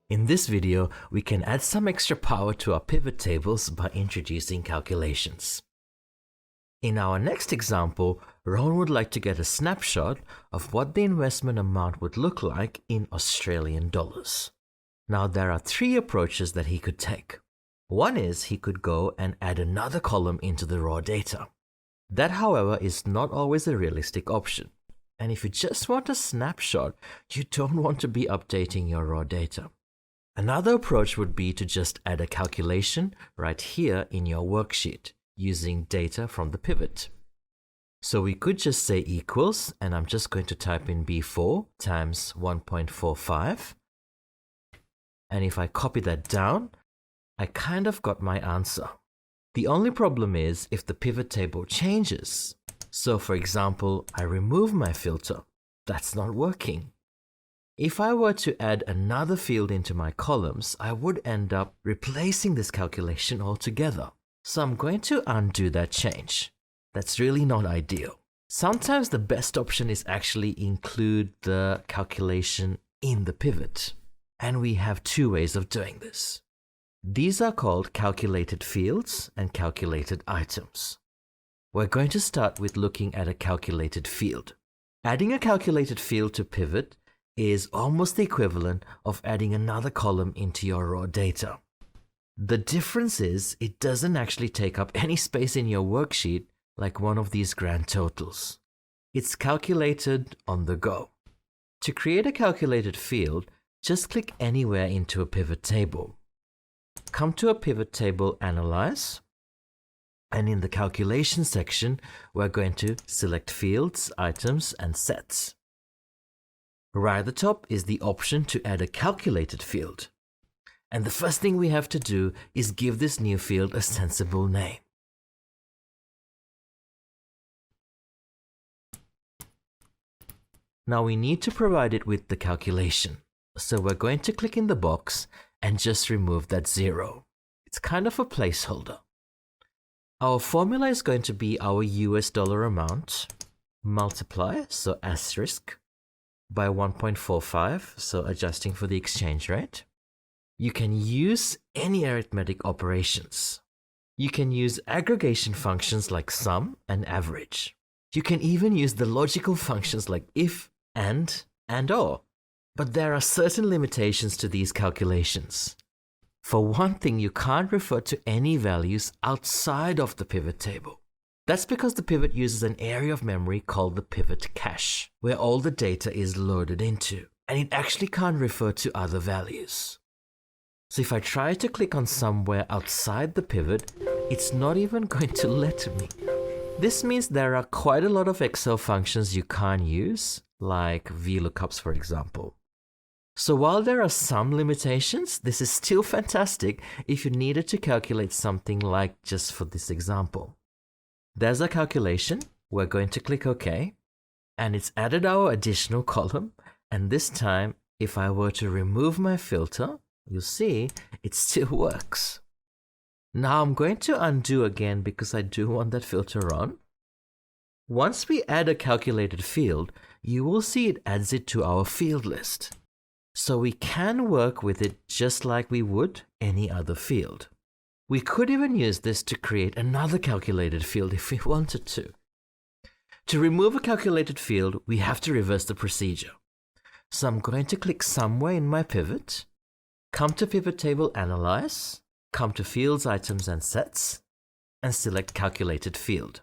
In this video, we can add some extra power to our pivot tables by introducing calculations. In our next example, Ron would like to get a snapshot of what the investment amount would look like in Australian dollars. Now, there are three approaches that he could take. One is he could go and add another column into the raw data. That, however, is not always a realistic option. And if you just want a snapshot, you don't want to be updating your raw data. Another approach would be to just add a calculation right here in your worksheet using data from the pivot. So we could just say equals, and I'm just going to type in B4 times 1.45. And if I copy that down, I kind of got my answer. The only problem is if the pivot table changes. So for example, I remove my filter. That's not working. If I were to add another field into my columns, I would end up replacing this calculation altogether. So I'm going to undo that change. That's really not ideal. Sometimes the best option is actually include the calculation in the pivot. And we have two ways of doing this. These are called calculated fields and calculated items. We're going to start with looking at a calculated field. Adding a calculated field to pivot is almost the equivalent of adding another column into your raw data. The difference is it doesn't actually take up any space in your worksheet like one of these grand totals. It's calculated on the go. To create a calculated field, just click anywhere into a pivot table. Come to a pivot table Analyze, and in the calculation section, we're going to select Fields, Items, and Sets. Right at the top is the option to add a calculated field. And the first thing we have to do is give this new field a sensible name. Now we need to provide it with the calculation. So we're going to click in the box and just remove that 0. It's kind of a placeholder. Our formula is going to be our US dollar amount, multiply, so asterisk, by 1.45, so adjusting for the exchange rate. You can use any arithmetic operations. You can use aggregation functions like sum and average. You can even use the logical functions like if, and or. But there are certain limitations to these calculations. For one thing, you can't refer to any values outside of the pivot table. That's because the pivot uses an area of memory called the pivot cache, where all the data is loaded into, and it actually can't refer to other values. So if I try to click on somewhere outside the pivot, it's not even going to let me. This means there are quite a lot of Excel functions you can't use, like VLOOKUPs for example. So while there are some limitations, this is still fantastic if you needed to calculate something like just for this example. There's a calculation, we're going to click OK, and it's added our additional column, and this time, if I were to remove my filter, you'll see it still works. Now I'm going to undo again because I do want that filter on. Once we add a calculated field, you will see it adds it to our field list. So we can work with it just like we would any other field. We could even use this to create another calculated field if we wanted to. To remove a calculated field, we have to reverse the procedure. So I'm going to click somewhere in my pivot, come to Pivot Table Analyze, come to Fields, Items, and Sets, and select Calculated Field.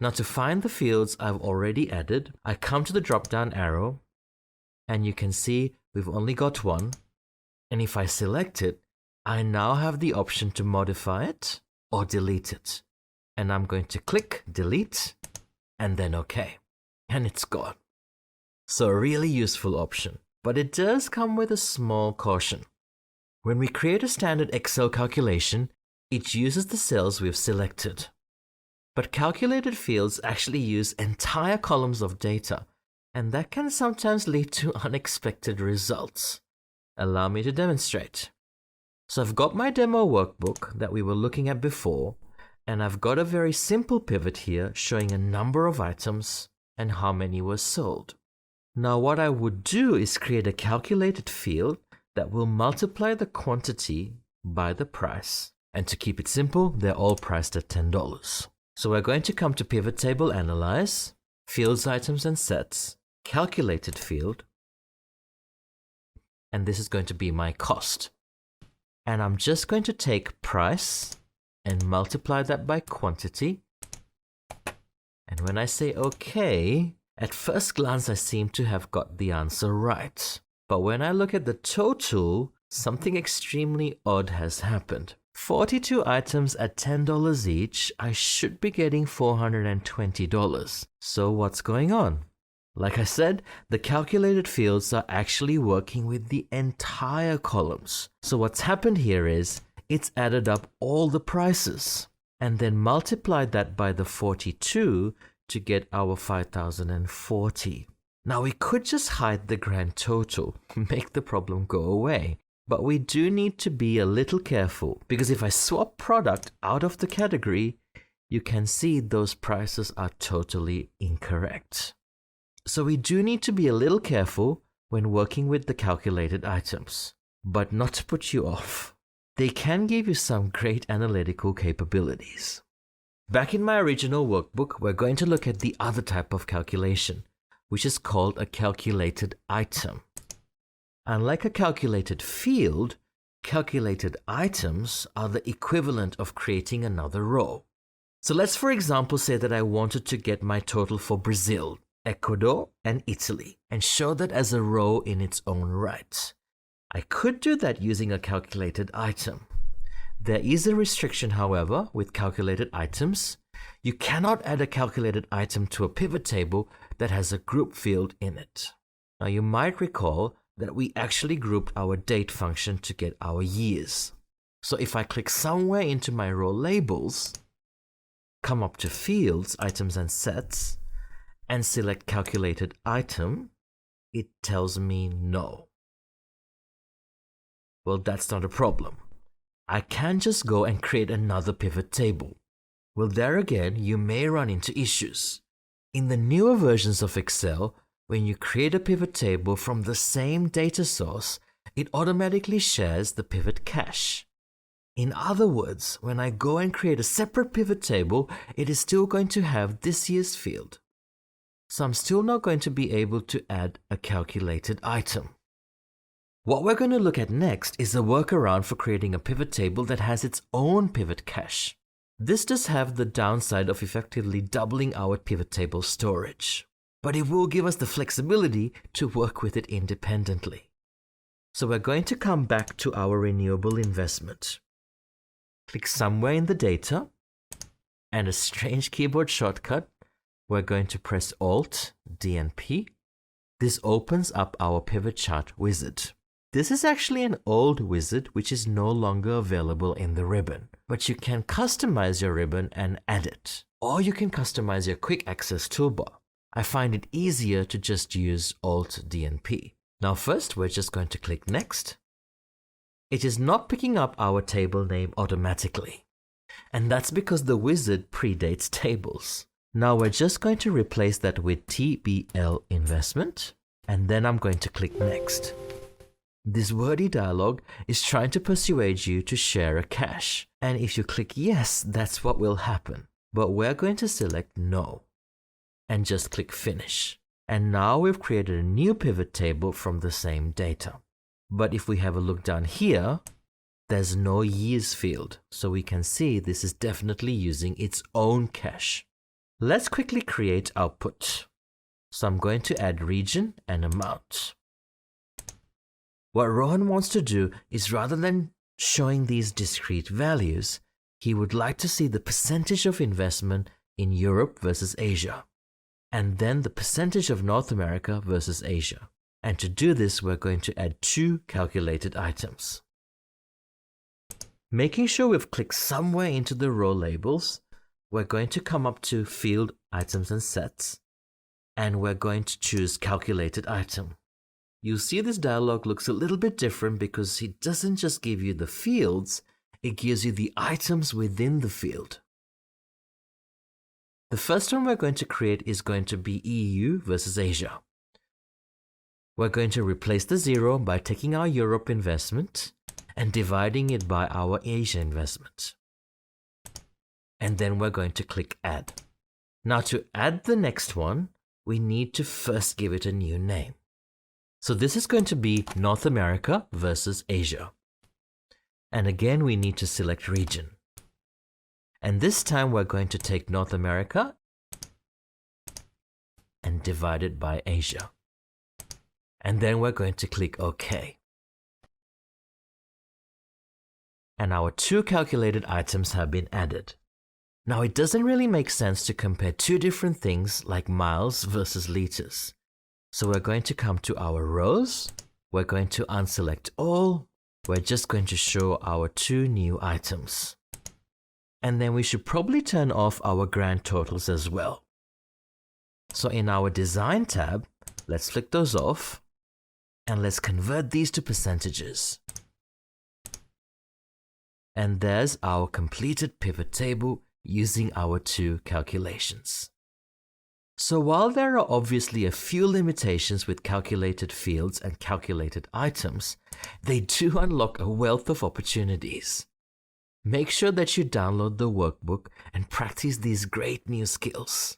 Now to find the fields I've already added, I come to the drop-down arrow, and you can see we've only got one, and if I select it, I now have the option to modify it or delete it. And I'm going to click Delete and then OK. And it's gone. So a really useful option, but it does come with a small caution. When we create a standard Excel calculation, it uses the cells we've selected. But calculated fields actually use entire columns of data, and that can sometimes lead to unexpected results. Allow me to demonstrate. So I've got my demo workbook that we were looking at before, and I've got a very simple pivot here showing a number of items and how many were sold. Now what I would do is create a calculated field that will multiply the quantity by the price. And to keep it simple, they're all priced at $10. So we're going to come to Pivot Table Analyze, Fields, Items, and Sets, Calculated Field, and this is going to be my cost. And I'm just going to take price and multiply that by quantity. And when I say OK, at first glance I seem to have got the answer right. But when I look at the total, something extremely odd has happened. 42 items at $10 each, I should be getting $420. So what's going on? Like I said, the calculated fields are actually working with the entire columns. So what's happened here is it's added up all the prices and then multiplied that by the 42 to get our 5,040. Now we could just hide the grand total, make the problem go away. But we do need to be a little careful, because if I swap product out of the category, you can see those prices are totally incorrect. So we do need to be a little careful when working with the calculated items, but not to put you off. They can give you some great analytical capabilities. Back in my original workbook, we're going to look at the other type of calculation, which is called a calculated item. Unlike a calculated field, calculated items are the equivalent of creating another row. So let's, for example, say that I wanted to get my total for Brazil, Ecuador, and Italy, and show that as a row in its own right. I could do that using a calculated item. There is a restriction, however, with calculated items. You cannot add a calculated item to a pivot table that has a group field in it. Now you might recall that we actually grouped our date function to get our years. So if I click somewhere into my row labels, come up to Fields, Items and Sets, and select Calculated Item, it tells me no. Well, that's not a problem. I can just go and create another pivot table. Well, there again, you may run into issues. In the newer versions of Excel, when you create a pivot table from the same data source, it automatically shares the pivot cache. In other words, when I go and create a separate pivot table, it is still going to have this year's field. So I'm still not going to be able to add a calculated item. What we're going to look at next is a workaround for creating a pivot table that has its own pivot cache. This does have the downside of effectively doubling our pivot table storage, but it will give us the flexibility to work with it independently. So we're going to come back to our renewable investment. Click somewhere in the data, and a strange keyboard shortcut, we're going to press Alt, D and P. This opens up our pivot chart wizard. This is actually an old wizard which is no longer available in the ribbon, but you can customize your ribbon and add it. Or you can customize your quick access toolbar. I find it easier to just use Alt, D and P. Now first, we're just going to click Next. It is not picking up our table name automatically. And that's because the wizard predates tables. Now we're just going to replace that with TBL investment, and then I'm going to click Next. This wordy dialog is trying to persuade you to share a cache, and if you click yes, that's what will happen. But we're going to select no, and just click Finish. And now we've created a new pivot table from the same data. But if we have a look down here, there's no years field, so we can see this is definitely using its own cache. Let's quickly create output. So I'm going to add region and amount. What Rohan wants to do is, rather than showing these discrete values, he would like to see the percentage of investment in Europe versus Asia, and then the percentage of North America versus Asia. And to do this, we're going to add two calculated items. Making sure we've clicked somewhere into the row labels, we're going to come up to Field, Items and Sets, and we're going to choose Calculated Item. You'll see this dialog looks a little bit different because it doesn't just give you the fields, it gives you the items within the field. The first one we're going to create is going to be EU versus Asia. We're going to replace the 0 by taking our Europe investment and dividing it by our Asia investment. And then we're going to click Add. Now to add the next one, we need to first give it a new name. So this is going to be North America versus Asia. And again, we need to select region. And this time we're going to take North America and divide it by Asia. And then we're going to click OK. And our 2 calculated items have been added. Now it doesn't really make sense to compare 2 different things like miles versus liters. So we're going to come to our rows, we're going to unselect all, we're just going to show our 2 new items. And then we should probably turn off our grand totals as well. So in our design tab, let's flick those off and let's convert these to percentages. And there's our completed pivot table using our 2 calculations. So while there are obviously a few limitations with calculated fields and calculated items, they do unlock a wealth of opportunities. Make sure that you download the workbook and practice these great new skills.